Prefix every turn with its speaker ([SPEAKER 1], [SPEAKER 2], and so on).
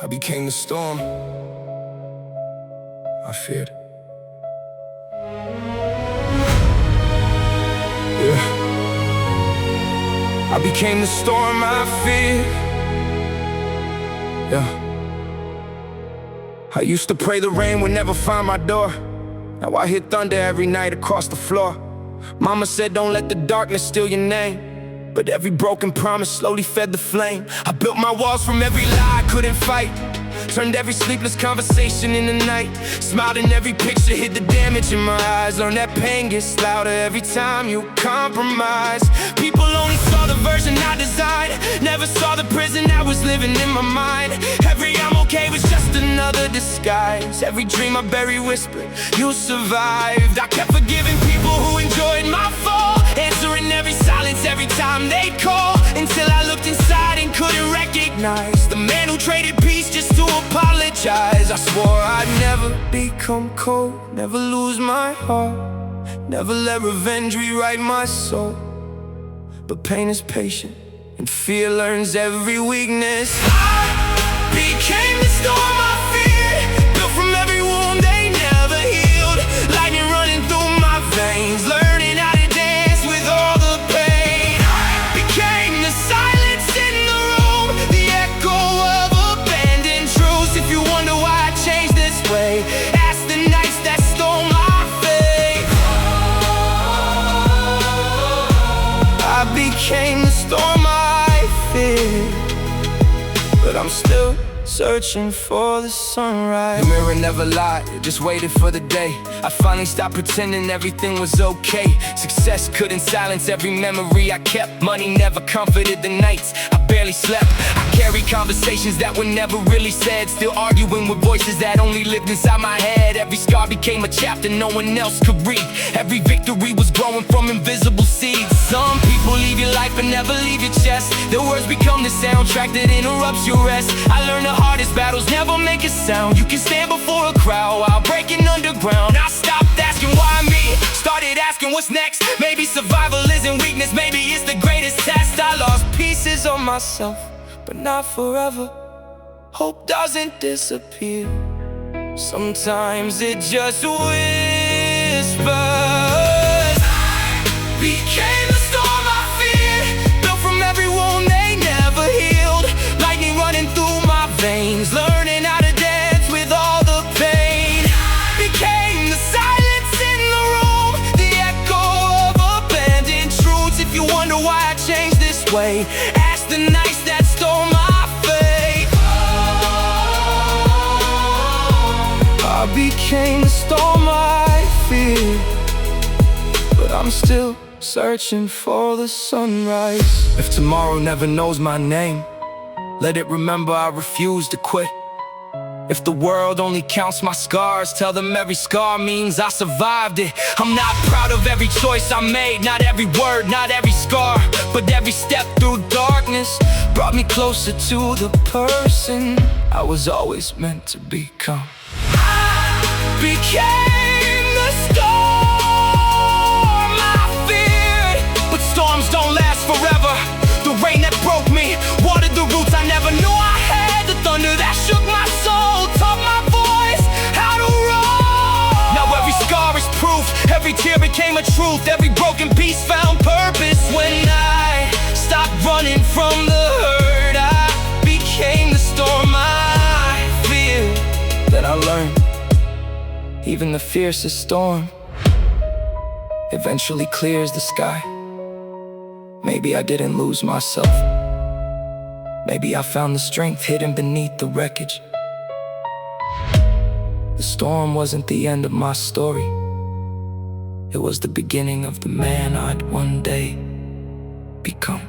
[SPEAKER 1] I became the storm I feared. Yeah. I became the storm I feared. Yeah. I used to pray the rain would never find my door. Now I hear thunder every night across the floor. Mama said don't let the darkness steal your name, but every broken promise slowly fed the flame. I built my walls from every lie I couldn't fight, turned every sleepless conversation into night, smiled in every picture, hid the damage in my eyes. Learned that pain gets louder every time you compromise. People only saw the version I designed, never saw the prison that was living in my mind. Every I'm okay was just another disguise. Every dream I buried whispered, you survived. I kept forgiving people who enjoyed my fall, answering every silence every time they'd call, until I looked inside and couldn't recognize the man who traded peace just to apologize. I swore I'd never become cold, never lose my heart, never let revenge rewrite my soul. But pain is patient and fear learns every weakness. I became the storm I feared, built from every wound they never healed. Lightning running through my veins, learning how to dance with all the pain. I became the silence in the room, the echo of abandoned truths. If you wonder why I changed this way, ask the nights that stole my faith. I became the storm I feared, but I'm still searching for the sunrise. The mirror never lied, it just waited for the day I finally stopped pretending everything was okay. Success couldn't silence every memory I kept. Money never comforted the nights I barely slept. I carried conversations that were never really said, still arguing with voices that only lived inside my head. Every scar became a chapter no one else could read. Every victory was growing from invisible seeds. Some people leave your life and never leave your chest. Their words become the soundtrack that interrupts your rest. I learned the hardest battles never make a sound. You can stand before a crowd while breaking underground. I stopped asking why me, started asking what's next. Maybe survival isn't weakness, maybe it's the greatest test. I lost pieces of myself, but not forever. Hope doesn't disappear, sometimes it just whispers. I became the storm I feared, built from every wound they never healed. Lightning running through my veins, learning how to dance with all the pain. Became the silence in the room, the echo of abandoned truths. If you wonder why I changed this way, ask the nights that stole my faith. I became the storm I feared, but I'm still searching for the sunrise. If tomorrow never knows my name, let it remember I refuse to quit. If the world only counts my scars, tell them every scar means I survived it. I'm not proud of every choice I made, not every word, not every scar, but every step through darkness brought me closer to the person I was always meant to become. I became the storm I feared, but storms don't last forever. The rain that broke me watered the roots I never knew I had. The thunder that shook my soul taught my voice how to roar. Now every scar is proof, every tear became a truth. Every broken piece found purpose. When I stopped running from the hurt, I became the storm I feared. Then I learned, even the fiercest storm eventually clears the sky. Maybe I didn't lose myself, maybe I found the strength hidden beneath the wreckage. The storm wasn't the end of my story, it was the beginning of the man I'd one day become.